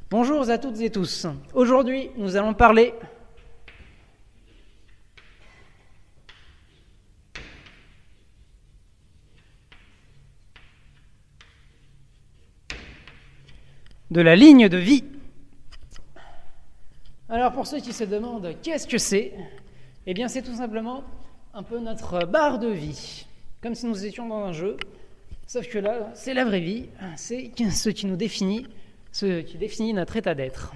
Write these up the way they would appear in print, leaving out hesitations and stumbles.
Bonjour à toutes et tous. Aujourd'hui, nous allons parler de la ligne de vie. Alors pour ceux qui se demandent qu'est-ce que c'est, eh bien c'est tout simplement un peu notre barre de vie, comme si nous étions dans un jeu, sauf que là, c'est la vraie vie, c'est ce qui nous définit, ce qui définit notre état d'être.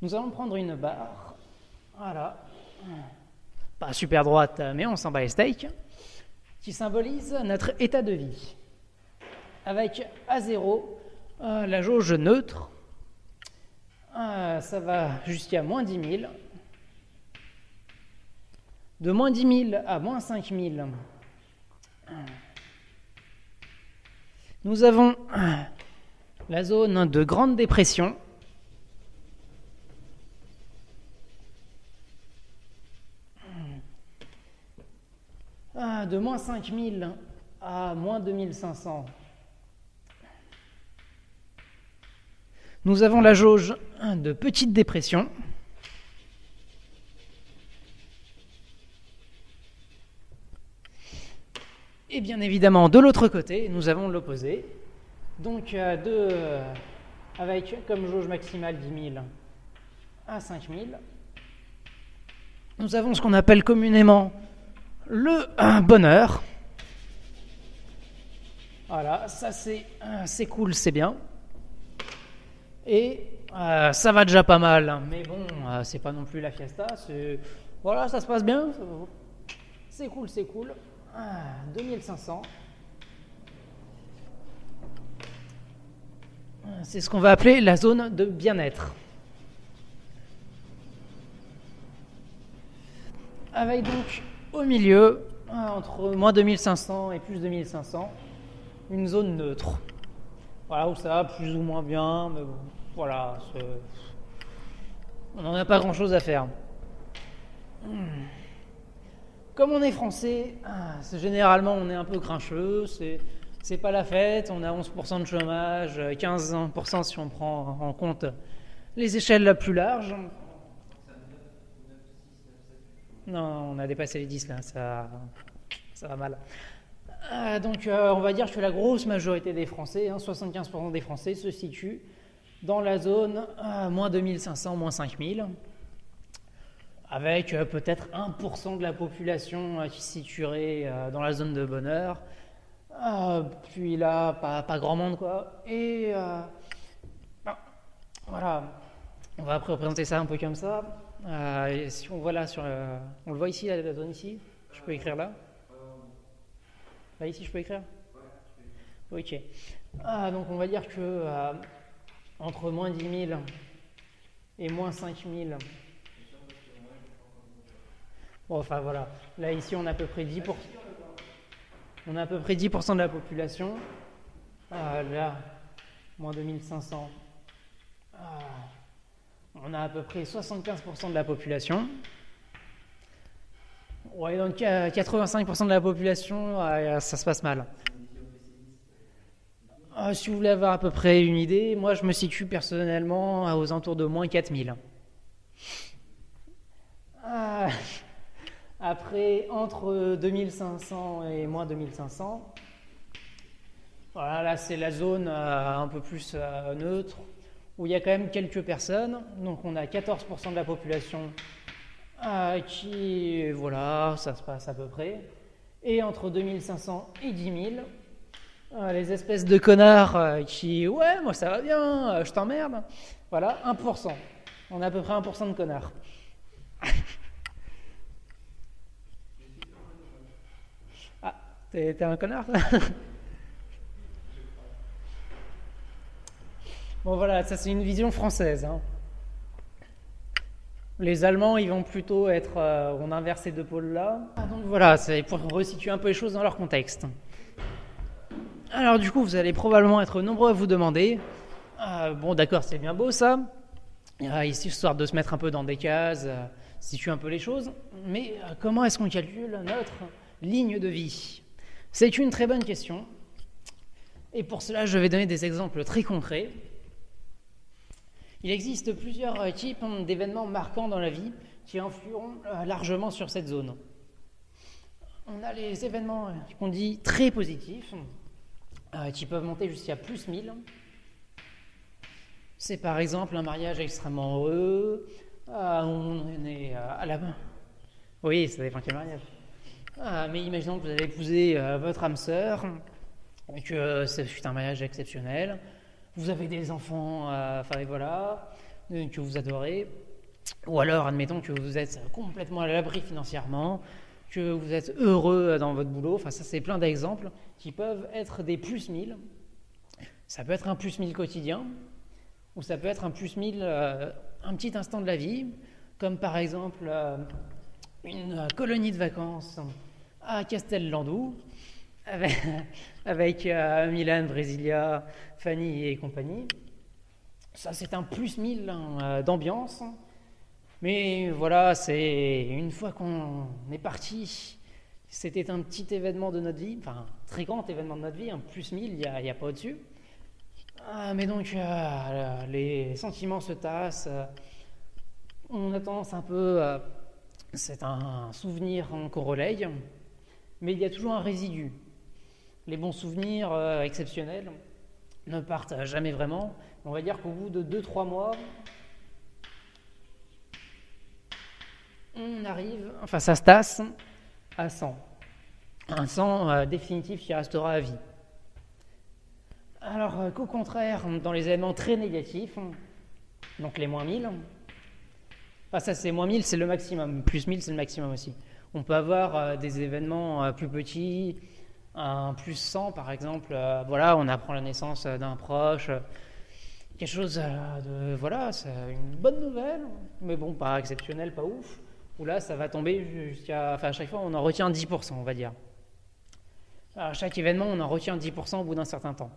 Nous allons prendre une barre, voilà, pas super droite, mais on s'en bat les steaks, qui symbolise notre état de vie, avec à 0 la jauge neutre. Ça va jusqu'à moins 10 000. De moins 10 000 à moins 5 000, nous avons la zone de grande dépression. De moins 5 000 à moins 2 500. Nous avons la jauge de petite dépression. Et bien évidemment, de l'autre côté, nous avons l'opposé. Donc, avec comme jauge maximale 10 000 à 5 000. Nous avons ce qu'on appelle communément le bonheur. Voilà, ça c'est cool, c'est bien. Et ça va déjà pas mal, mais bon, c'est pas non plus la fiesta. Voilà, ça se passe bien. C'est cool, c'est cool. 2500. C'est ce qu'on va appeler la zone de bien-être. Avec donc au milieu, entre moins 2500 et plus 2500, une zone neutre. Voilà, où ça va plus ou moins bien, mais bon, voilà, on n'en a pas grand-chose à faire. Comme on est français, généralement on est un peu grincheux, c'est pas la fête, on a 11% de chômage, 15% si on prend en compte les échelles la plus larges. Non, on a dépassé les 10 là, ça va mal. Donc on va dire que la grosse majorité des Français, 75% des Français, se situent dans la zone moins 2500, moins 5000, avec peut-être 1% de la population qui se situerait dans la zone de bonheur. Puis là, pas grand monde quoi. Et voilà, on va après représenter ça un peu comme ça. Et si on voit là, on le voit ici, la zone ici, je peux écrire là. Là, ici, je peux écrire ? Ok. Donc, on va dire que entre moins 10 000 et moins 5 000... Bon, enfin, voilà. Là, ici, on a à peu près 10%. On a à peu près 10% de la population. Là, moins 2500. On a à peu près 75% de la population. Ouais, donc 85% de la population, ça se passe mal. Si vous voulez avoir à peu près une idée, moi je me situe personnellement aux alentours de moins 4000. Après, entre 2500 et moins 2500, voilà, là c'est la zone un peu plus neutre, où il y a quand même quelques personnes. Donc on a 14% de la population qui, voilà, ça se passe à peu près. Et entre 2500 et 10 000, les espèces de connards qui, ouais, moi ça va bien, je t'emmerde. Voilà, 1%. On a à peu près 1% de connards. Ah, t'es un connard toi? Bon voilà, ça c'est une vision française. Les Allemands, ils vont plutôt être... on inverse ces deux pôles-là. Donc voilà, c'est pour resituer un peu les choses dans leur contexte. Alors du coup, vous allez probablement être nombreux à vous demander, bon d'accord, c'est bien beau ça, ici histoire de se mettre un peu dans des cases, situer un peu les choses, mais comment est-ce qu'on calcule notre ligne de vie ? C'est une très bonne question, et pour cela, je vais donner des exemples très concrets. Il existe plusieurs types d'événements marquants dans la vie qui influeront largement sur cette zone. On a les événements qu'on dit très positifs, qui peuvent monter jusqu'à plus 1000. C'est par exemple un mariage extrêmement heureux, on est à la... Oui, ça dépend quel mariage. Mais imaginons que vous avez épousé votre âme sœur, et que c'est un mariage exceptionnel, vous avez des enfants, que vous adorez, ou alors admettons que vous êtes complètement à l'abri financièrement, que vous êtes heureux dans votre boulot, ça c'est plein d'exemples qui peuvent être des plus 1000. Ça peut être un plus 1000 quotidien, ou ça peut être un plus 1000 un petit instant de la vie, comme par exemple une colonie de vacances à Castellandou, avec Milan, Brasilia, Fanny et compagnie. Ça, c'est un plus 1000 d'ambiance. Mais voilà, c'est une fois qu'on est parti, c'était un petit événement de notre vie, un très grand événement de notre vie, un plus 1000, il n'y a pas au-dessus. Mais donc, les sentiments se tassent, on a tendance un peu... c'est un souvenir qu'on relaye, mais il y a toujours un résidu. Les bons souvenirs exceptionnels ne partent jamais vraiment. On va dire qu'au bout de 2-3 mois, on arrive, ça se tasse à 100. Un 100 définitif qui restera à vie. Alors qu'au contraire, dans les événements très négatifs, donc les moins 1000, ça c'est moins 1000, c'est le maximum, plus 1000 c'est le maximum aussi. On peut avoir des événements plus petits, un plus 100 par exemple, on apprend la naissance d'un proche, quelque chose c'est une bonne nouvelle, mais bon, pas exceptionnel, pas ouf, où là ça va tomber à chaque fois on en retient 10%, on va dire. À chaque événement on en retient 10% au bout d'un certain temps.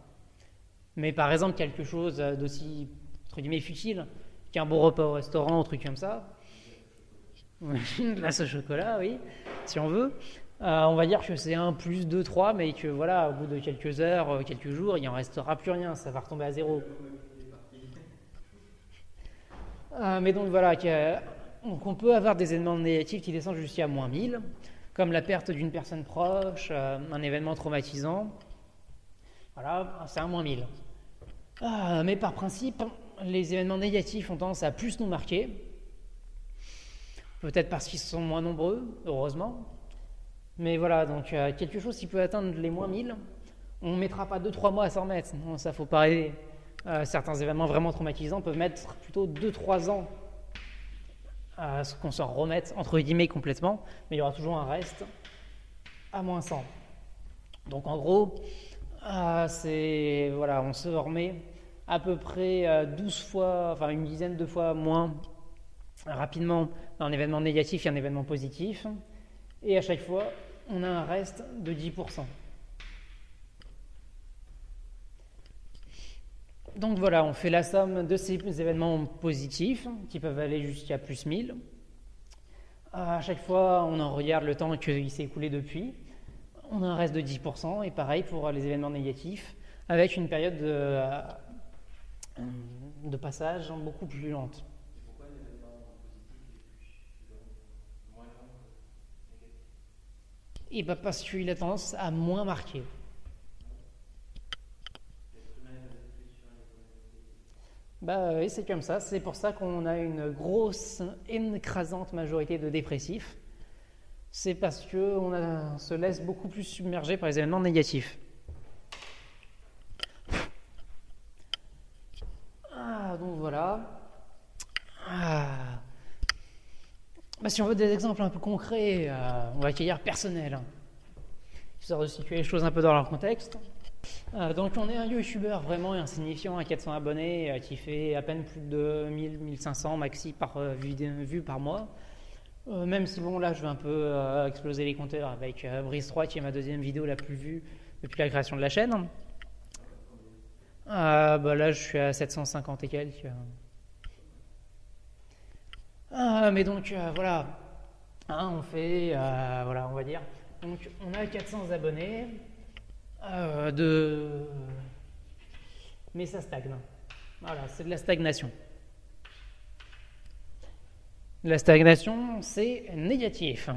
Mais par exemple quelque chose d'aussi, entre guillemets, futile, qu'un bon repas au restaurant, un truc comme ça, glace au chocolat, oui, si on veut, on va dire que c'est un plus 2, 3, mais que au bout de quelques heures, quelques jours, il n'en restera plus rien, ça va retomber à zéro. Mais donc on peut avoir des événements négatifs qui descendent jusqu'à moins 1000, comme la perte d'une personne proche, un événement traumatisant. Voilà, c'est un moins 1000. Mais par principe, les événements négatifs ont tendance à plus nous marquer. Peut-être parce qu'ils sont moins nombreux, heureusement. Mais voilà, donc quelque chose qui peut atteindre les moins 1000, on ne mettra pas 2-3 mois à s'en remettre. Non, ça faut pas rêver. Certains événements vraiment traumatisants peuvent mettre plutôt 2-3 ans à ce qu'on s'en remette, entre guillemets, complètement. Mais il y aura toujours un reste à moins 100. Donc en gros, on se remet à peu près 12 fois, une dizaine de fois moins rapidement d'un événement négatif et un événement positif. Et à chaque fois, on a un reste de 10%. Donc voilà, on fait la somme de ces événements positifs qui peuvent aller jusqu'à plus 1000. À chaque fois, on en regarde le temps qu'il s'est écoulé depuis. On a un reste de 10%, et pareil pour les événements négatifs, avec une période de passage beaucoup plus lente. Et pourquoi l'événement positif est plus long, moins long que négatif? Et parce qu'il a tendance à moins marquer. Oui, c'est comme ça. C'est pour ça qu'on a une grosse, écrasante majorité de dépressifs. C'est parce qu'on se laisse beaucoup plus submerger par les événements négatifs. Donc voilà. Si on veut des exemples un peu concrets, on va accueillir personnel, histoire de situer les choses un peu dans leur contexte. Donc on est un youtubeur vraiment insignifiant à 400 abonnés qui fait à peine plus de 1000-1500 maxi par vue par mois. Même si là je vais un peu exploser les compteurs avec Brise 3 qui est ma deuxième vidéo la plus vue depuis la création de la chaîne. Là je suis à 750 et quelques. Mais donc voilà, on fait, on va dire, donc on a 400 abonnés, mais ça stagne. Voilà, c'est de la stagnation. La stagnation, c'est négatif.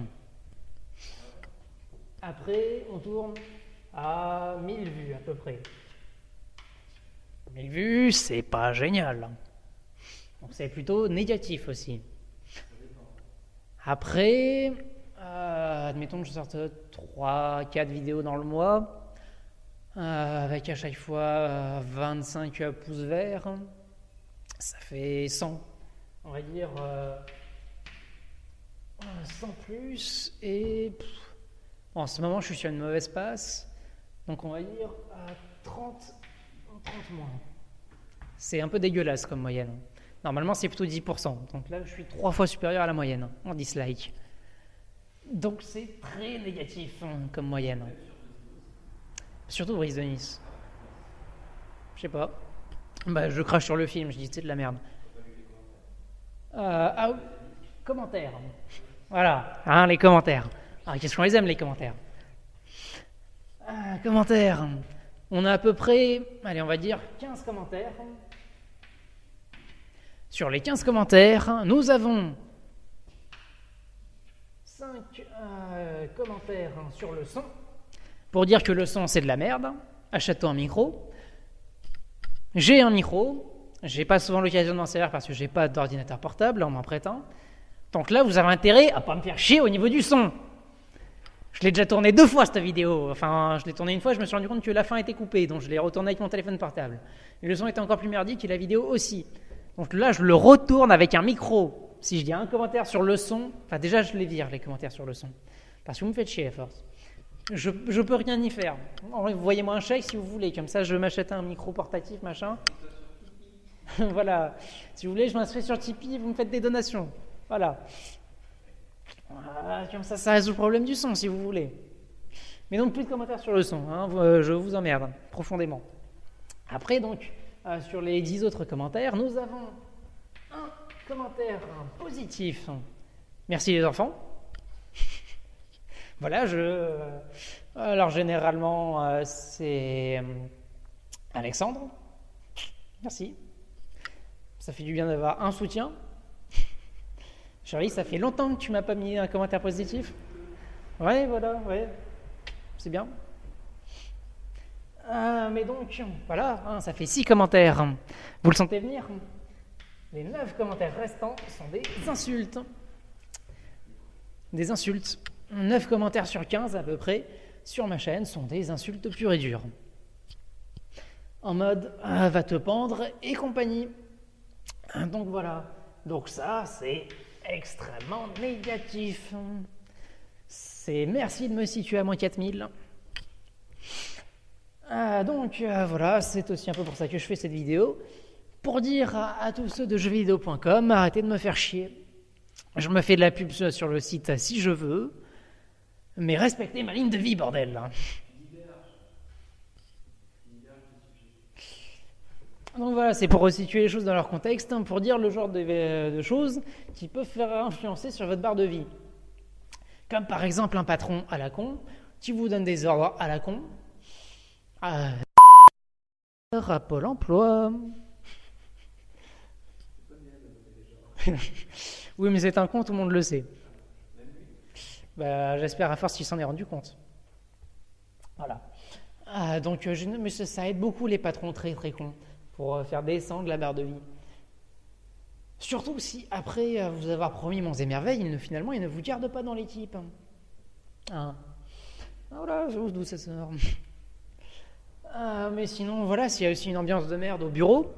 Après, on tourne à 1000 vues à peu près. 1000 vues, c'est pas génial. Donc c'est plutôt négatif aussi. Après, admettons que je sorte 3-4 vidéos dans le mois, avec à chaque fois 25 pouces verts, ça fait 100. On va dire 100 plus. Et en ce moment, je suis sur une mauvaise passe. Donc on va dire 30 moins. C'est un peu dégueulasse comme moyenne. Normalement, c'est plutôt 10%. Donc là, je suis 3 fois supérieur à la moyenne en dislike. Donc c'est très négatif comme moyenne. Surtout Brise de Nice. Je sais pas. Je crache sur le film, je dis c'est de la merde. Commentaires. Voilà, les commentaires. Qu'est-ce qu'on les aime, les commentaires. Commentaires. On a à peu près, on va dire 15 commentaires. Sur les 15 commentaires, nous avons 5 commentaires sur le son, pour dire que le son c'est de la merde, achète-toi un micro. J'ai un micro, j'ai pas souvent l'occasion de m'en servir parce que j'ai pas d'ordinateur portable, on m'en prête un. Donc là, vous avez intérêt à pas me faire chier au niveau du son. Je l'ai déjà tourné 2 fois cette vidéo, enfin je l'ai tourné une fois, je me suis rendu compte que la fin était coupée, donc je l'ai retourné avec mon téléphone portable. Et le son était encore plus merdique et la vidéo aussi. Donc là, je le retourne avec un micro. Si je dis un commentaire sur le son, déjà je les vire les commentaires sur le son, parce que vous me faites chier à force. Je peux rien y faire. Envoyez-moi un chèque si vous voulez, comme ça je m'achète un micro portatif, machin. Voilà. Si vous voulez, je m'inscris sur Tipeee, vous me faites des donations. Voilà. Comme ça résout le problème du son, si vous voulez. Mais donc, plus de commentaires sur le son. Je vous emmerde profondément. Après, donc, sur les 10 autres commentaires, nous avons un commentaire positif. Merci les enfants. Voilà, alors généralement, c'est Alexandre. Merci. Ça fait du bien d'avoir un soutien. Charlie, ça fait longtemps que tu m'as pas mis un commentaire positif. Ouais, voilà, ouais. C'est bien. Mais donc, voilà, ça fait 6 commentaires. Vous le sentez venir? Les 9 commentaires restants sont des insultes. Des insultes. 9 commentaires sur 15 à peu près sur ma chaîne sont des insultes pures et dures. En mode va te pendre et compagnie. Donc voilà. Donc ça, c'est extrêmement négatif. C'est merci de me situer à moins 4000. Donc voilà, c'est aussi un peu pour ça que je fais cette vidéo. Pour dire à tous ceux de jeuxvideo.com, arrêtez de me faire chier. Je me fais de la pub sur le site si je veux, mais respectez ma ligne de vie, bordel. Donc voilà, c'est pour resituer les choses dans leur contexte, pour dire le genre de choses qui peuvent faire influencer sur votre barre de vie. Comme par exemple un patron à la con, qui vous donne des ordres à la con, à Pôle emploi. Oui, mais c'est un con, tout le monde le sait. J'espère à force qu'il s'en est rendu compte. Voilà. Donc, mais ça aide beaucoup les patrons très très cons pour faire descendre la barre de vie. Surtout si, après vous avoir promis monts et merveilles, finalement, ils ne vous gardent pas dans l'équipe. Voilà, je vois d'où ça sort. Mais sinon, voilà, s'il y a aussi une ambiance de merde au bureau,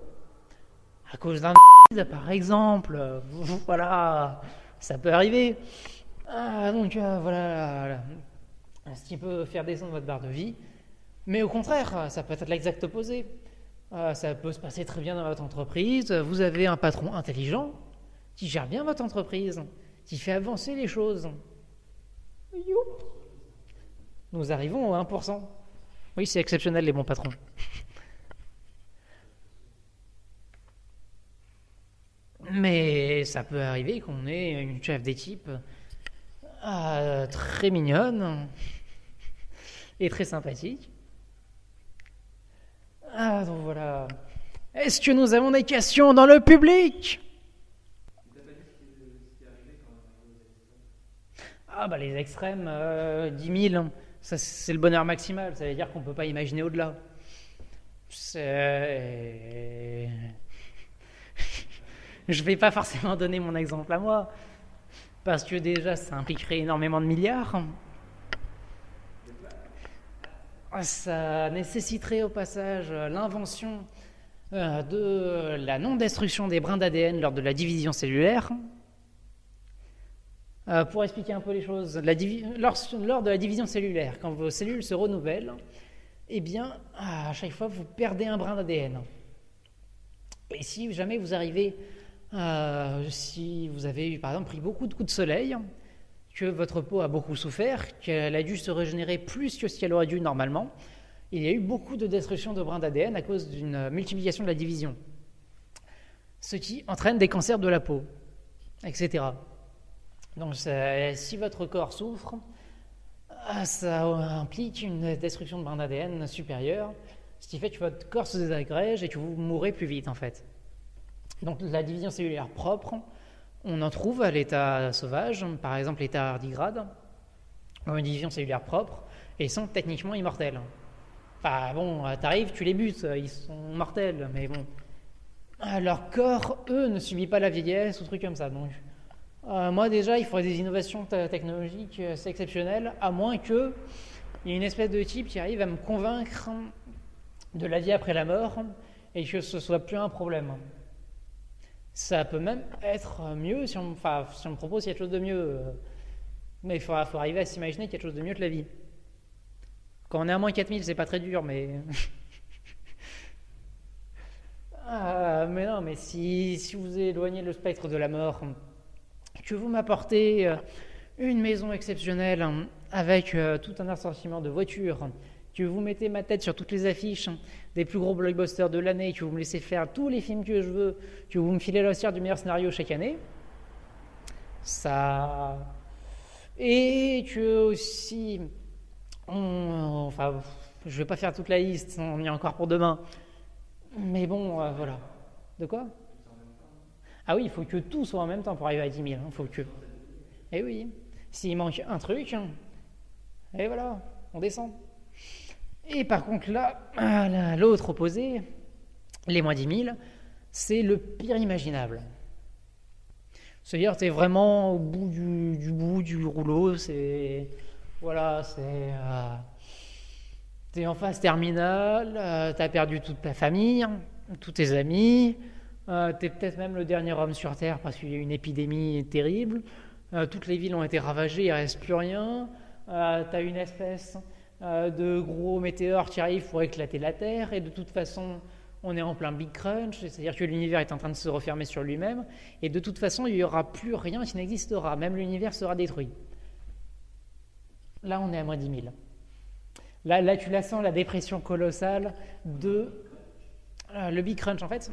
à cause d'un par exemple, voilà, ça peut arriver. Donc voilà, ce qui peut faire descendre votre barre de vie. Mais au contraire, ça peut être l'exact opposé. Ça peut se passer très bien dans votre entreprise. Vous avez un patron intelligent qui gère bien votre entreprise, qui fait avancer les choses. Nous arrivons au 1%. Oui, c'est exceptionnel les bons patrons. Mais ça peut arriver qu'on ait une chef d'équipe très mignonne et très sympathique. Donc voilà. Est-ce que nous avons des questions dans le public? Ah bah les extrêmes, 10 000, ça c'est le bonheur maximal, ça veut dire qu'on ne peut pas imaginer au-delà. C'est... Je ne vais pas forcément donner mon exemple à moi, parce que déjà ça impliquerait énormément de milliards. Ça nécessiterait au passage l'invention de la non-destruction des brins d'ADN lors de la division cellulaire. Pour expliquer un peu les choses, lors de la division cellulaire, quand vos cellules se renouvellent, eh bien, à chaque fois, vous perdez un brin d'ADN. Et si jamais vous arrivez, si vous avez, par exemple, pris beaucoup de coups de soleil, que votre peau a beaucoup souffert, qu'elle a dû se régénérer plus que ce qu'elle aurait dû normalement, il y a eu beaucoup de destruction de brins d'ADN à cause d'une multiplication de la division. Ce qui entraîne des cancers de la peau, etc. Donc, si votre corps souffre, ça implique une destruction de brins d'ADN supérieure, ce qui fait que votre corps se désagrège et que vous mourrez plus vite, en fait. Donc, la division cellulaire propre, on en trouve à l'état sauvage, par exemple l'état tardigrade, une division cellulaire propre, et ils sont techniquement immortels. Enfin bon, t'arrives, tu les butes, ils sont mortels, mais bon. Leur corps, eux, ne subit pas la vieillesse ou trucs comme ça. Donc, moi déjà, il faudrait des innovations technologiques assez exceptionnelles, à moins qu'il y ait une espèce de type qui arrive à me convaincre de la vie après la mort et que ce soit plus un problème. Ça peut même être mieux si on me propose quelque chose de mieux. Mais il faut arriver à s'imaginer quelque chose de mieux que la vie. Quand on est à moins 4000, c'est pas très dur, mais... mais non, mais si vous éloignez le spectre de la mort, que vous m'apportez une maison exceptionnelle avec tout un assortiment de voitures, que vous mettez ma tête sur toutes les affiches des plus gros blockbusters de l'année, que vous me laissez faire tous les films que je veux, que vous me filez l'Oscar du meilleur scénario chaque année, ça... Et que aussi... je vais pas faire toute la liste, on y est encore pour demain. Mais bon, voilà. De quoi ? Ah oui, il faut que tout soit en même temps pour arriver à 10 000. Il faut que... Eh oui, s'il manque un truc, et voilà, on descend. Et par contre là, l'autre opposé, les moins 10 000, c'est le pire imaginable. C'est-à-dire, tu es vraiment au bout du rouleau, c'est... Voilà, c'est... tu es en phase terminale, tu as perdu toute ta famille, tous tes amis, tu es peut-être même le dernier homme sur Terre parce qu'il y a eu une épidémie terrible, toutes les villes ont été ravagées, il ne reste plus rien, tu as une espèce de gros météore qui arrive pour éclater la Terre, et de toute façon, on est en plein Big Crunch, c'est-à-dire que l'univers est en train de se refermer sur lui-même, et de toute façon, il n'y aura plus rien qui n'existera, même l'univers sera détruit. Là, on est à moins 10 000. Là, tu la sens, la dépression colossale de le Big Crunch. En fait,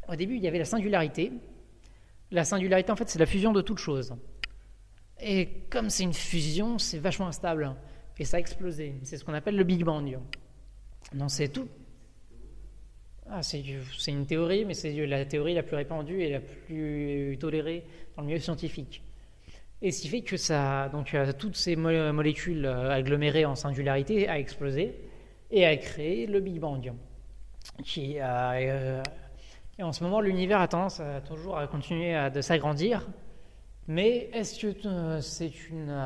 au début, il y avait la singularité. La singularité, en fait, c'est la fusion de toutes choses. Et comme c'est une fusion, c'est vachement instable. Et ça a explosé. C'est ce qu'on appelle le Big Bang. Non, c'est tout. C'est une théorie, mais c'est la théorie la plus répandue et la plus tolérée dans le milieu scientifique. Et ce qui fait que toutes ces molécules agglomérées en singularité a explosé et a créé le Big Bang. Et en ce moment, l'univers a tendance toujours à continuer de s'agrandir. Mais est-ce que c'est une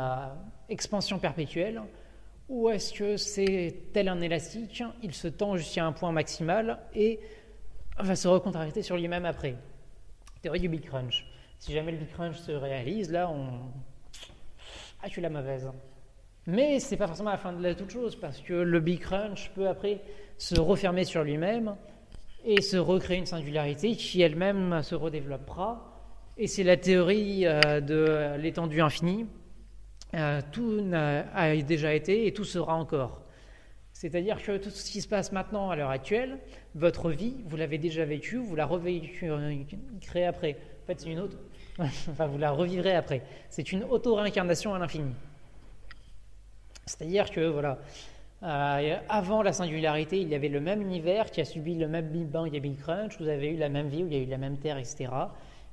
expansion perpétuelle ou est-ce que c'est tel un élastique, il se tend jusqu'à un point maximal et va se recontracter sur lui-même après? Théorie du Big Crunch. Si jamais le Big Crunch se réalise, là, je suis la mauvaise. Mais c'est pas forcément la fin de toute chose, parce que le Big Crunch peut après se refermer sur lui-même et se recréer une singularité qui elle-même se redéveloppera. Et c'est la théorie de l'étendue infinie. Tout a déjà été et tout sera encore. C'est-à-dire que tout ce qui se passe maintenant à l'heure actuelle, votre vie, vous l'avez déjà vécue, vous la créez après. En fait, c'est une autre... vous la revivrez après. C'est une auto-réincarnation à l'infini. C'est-à-dire que, voilà, avant la singularité, il y avait le même univers qui a subi le même Big Bang et Big Crunch, vous avez eu la même vie, où il y a eu la même Terre, etc.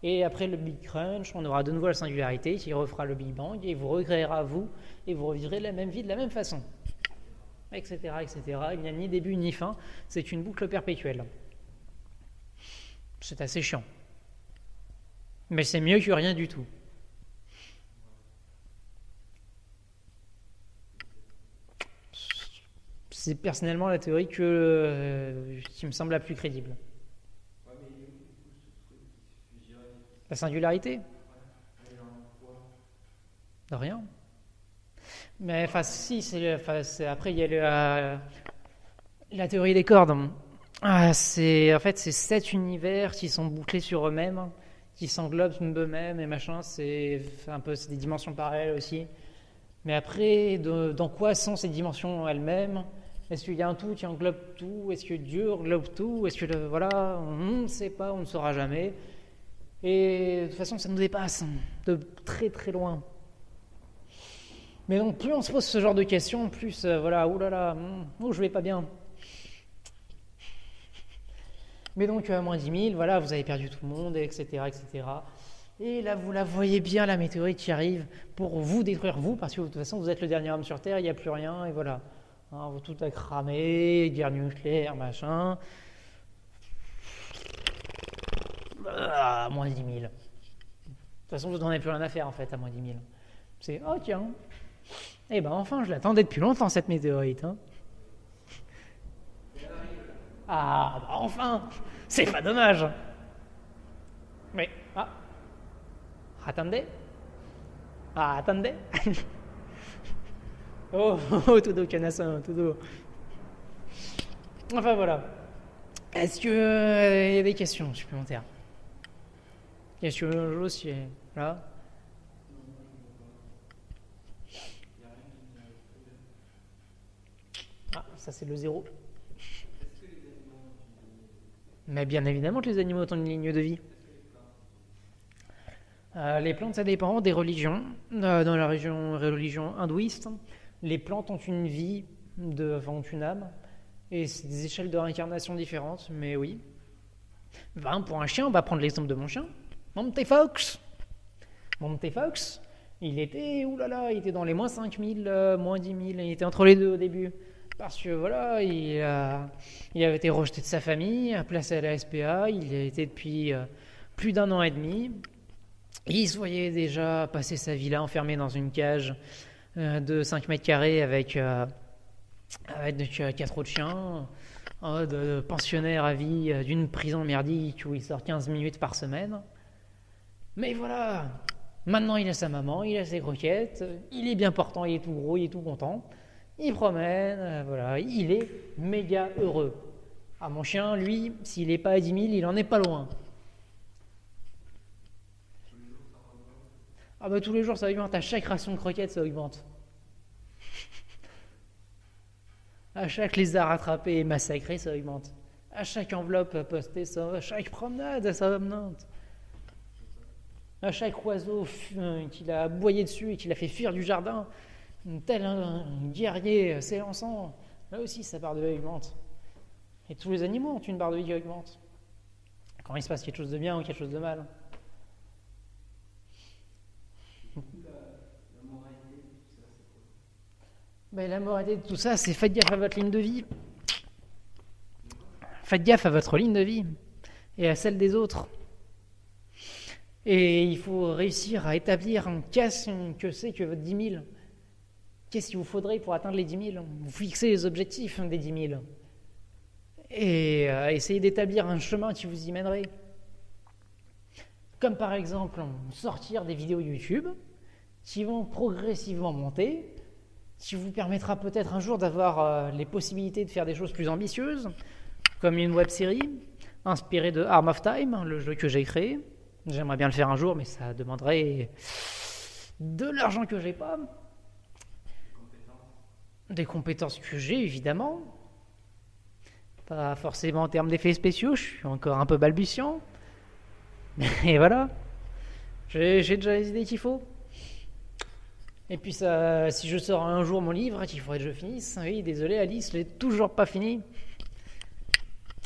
Et après le Big Crunch, on aura de nouveau la singularité qui refera le Big Bang et vous recréera vous et vous revivrez la même vie de la même façon. Etc., etc. Il n'y a ni début ni fin, c'est une boucle perpétuelle. C'est assez chiant. Mais c'est mieux que rien du tout. C'est personnellement la théorie qui me semble la plus crédible. Ouais, mais il est où du coup ce truc qui se fusionne? La singularité? Ouais, il en quoi? De rien. Mais enfin, si, après, il y a la théorie des cordes. En fait, c'est 7 univers qui sont bouclés sur eux-mêmes, qui s'englobent eux-mêmes et machin. C'est des dimensions parallèles aussi. Mais après, dans quoi sont ces dimensions elles-mêmes? Est-ce qu'il y a un tout qui englobe tout? Est-ce que Dieu englobe tout? Est-ce que voilà, on ne sait pas, on ne saura jamais. Et de toute façon, ça nous dépasse de très très loin. Mais donc, plus on se pose ce genre de questions, plus voilà, oulala, je vais pas bien. Mais donc, moins 10 000, voilà, vous avez perdu tout le monde, etc., etc. Et là, vous la voyez bien, la météorite qui arrive pour vous détruire, vous, parce que de toute façon, vous êtes le dernier homme sur Terre, il n'y a plus rien, et voilà. Hein, tout a cramé, guerre nucléaire, machin. Moins 10 000. De toute façon, vous n'en avez plus rien à faire, en fait, à moins 10 000. C'est, oh tiens, eh ben enfin, je l'attendais depuis longtemps, cette météorite. Hein. Ah, bah enfin, c'est pas dommage. Mais, attendez. Attendez. Tout doux, canassin, tout doux. Enfin, voilà. Est-ce qu'il y a des questions supplémentaires? Question aussi, là. Ça c'est le 0. Mais bien évidemment que les animaux ont une ligne de vie. Les plantes, ça dépend des religions. Dans la religion hindouiste, les plantes ont une vie, ont une âme, et c'est des échelles de réincarnation différentes, mais oui. Pour un chien, on va prendre l'exemple de mon chien, Monty Fox. Monty Fox, il était dans les moins 5000, moins 10 000, il était entre les deux au début. Parce que voilà, il avait été rejeté de sa famille, placé à la SPA, il y a été depuis plus d'1 an et demi. Il se voyait déjà passer sa vie là, enfermé dans une cage de 5 mètres carrés avec 4 autres chiens, de pensionnaire à vie d'une prison merdique où il sort 15 minutes par semaine. Mais voilà, maintenant il a sa maman, il a ses croquettes, il est bien portant, il est tout gros, il est tout content. Il promène, voilà, il est méga heureux. Mon chien, lui, s'il n'est pas à 10 000, il en est pas loin. Tous les jours, ça augmente. À chaque ration de croquettes, ça augmente. À chaque lézard attrapé et massacré, ça augmente. À chaque enveloppe postée, à chaque promenade, ça augmente. À chaque oiseau qu'il a aboyé dessus et qu'il a fait fuir du jardin, tel un guerrier s'élançant, là aussi sa barre de vie augmente. Et tous les animaux ont une barre de vie qui augmente. Quand il se passe quelque chose de bien ou quelque chose de mal. La moralité de tout ça, c'est faites gaffe à votre ligne de vie. Faites gaffe à votre ligne de vie et à celle des autres. Et il faut réussir à établir qu'est-ce que c'est que votre 10 000. Qu'est-ce qu'il vous faudrait pour atteindre les 10 000? Vous fixez les objectifs des 10 000. Et essayez d'établir un chemin qui vous y mènerait. Comme par exemple, sortir des vidéos YouTube qui vont progressivement monter, qui vous permettra peut-être un jour d'avoir les possibilités de faire des choses plus ambitieuses, comme une web-série inspirée de Arm of Time, le jeu que j'ai créé. J'aimerais bien le faire un jour, mais ça demanderait de l'argent que j'ai pas. Des compétences que j'ai, évidemment. Pas forcément en termes d'effets spéciaux, je suis encore un peu balbutiant. Et voilà, j'ai déjà les idées qu'il faut. Et puis ça, si je sors un jour mon livre, qu'il faudrait que je finisse, oui, désolé Alice, je l'ai toujours pas fini.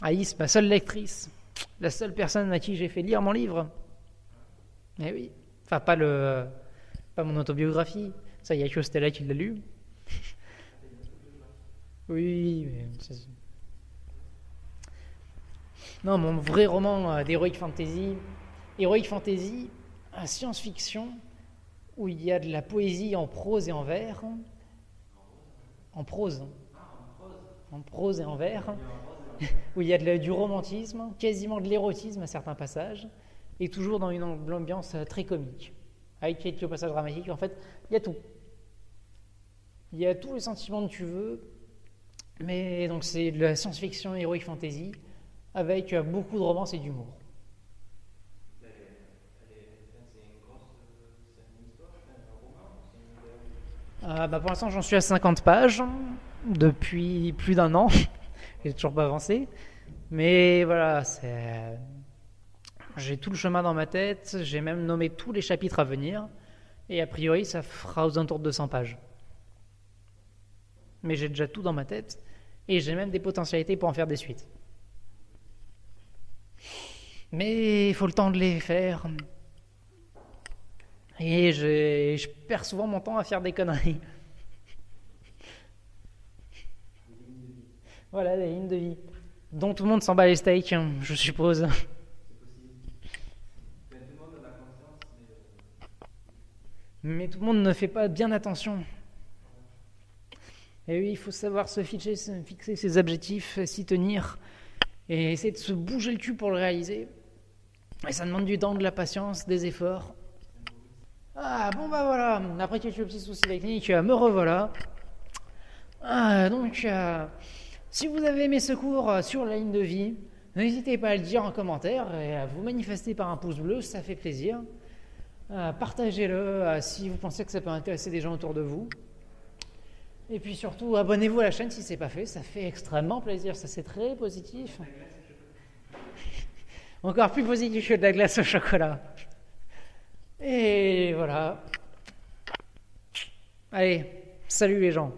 Alice, ma seule lectrice, la seule personne à qui j'ai fait lire mon livre. Eh oui. Enfin, pas mon autobiographie. Ça, il n'y a que Stella qui l'a lu. Oui, mais non, mon vrai roman d'Heroic Fantasy. Heroic Fantasy, science-fiction, où il y a de la poésie en prose et en vers. En prose. En prose et en vers. Où il y a du romantisme, quasiment de l'érotisme à certains passages, et toujours dans une ambiance très comique, avec quelques passages dramatiques. En fait, il y a tout. Il y a tous les sentiments que tu veux, mais donc c'est de la science-fiction heroic fantasy, avec beaucoup de romance et d'humour. C'est une grosse. C'est une histoire, c'est un roman, c'est une Pour l'instant, j'en suis à 50 pages, depuis plus d'un an. J'ai toujours pas avancé. Mais voilà, j'ai tout le chemin dans ma tête, j'ai même nommé tous les chapitres à venir, et a priori, ça fera aux alentours de 200 pages. Mais j'ai déjà tout dans ma tête, et j'ai même des potentialités pour en faire des suites. Mais il faut le temps de les faire. Et je perds souvent mon temps à faire des conneries. Voilà, des lignes de vie. Dont tout le monde s'en bat les steaks, je suppose. C'est possible. Tout le monde en a conscience, mais. Mais tout le monde ne fait pas bien attention. Et oui, il faut savoir se fixer ses objectifs, s'y tenir, et essayer de se bouger le cul pour le réaliser. Et ça demande du temps, de la patience, des efforts. Ah, bon bah voilà, après quelques petits soucis techniques, me revoilà. Donc, si vous avez aimé ce cours sur la ligne de vie, n'hésitez pas à le dire en commentaire et à vous manifester par un pouce bleu, ça fait plaisir. Partagez-le si vous pensez que ça peut intéresser des gens autour de vous. Et puis surtout, abonnez-vous à la chaîne si ce n'est pas fait, ça fait extrêmement plaisir, ça c'est très positif. Encore plus positif que de la glace au chocolat. Et voilà. Allez, salut les gens.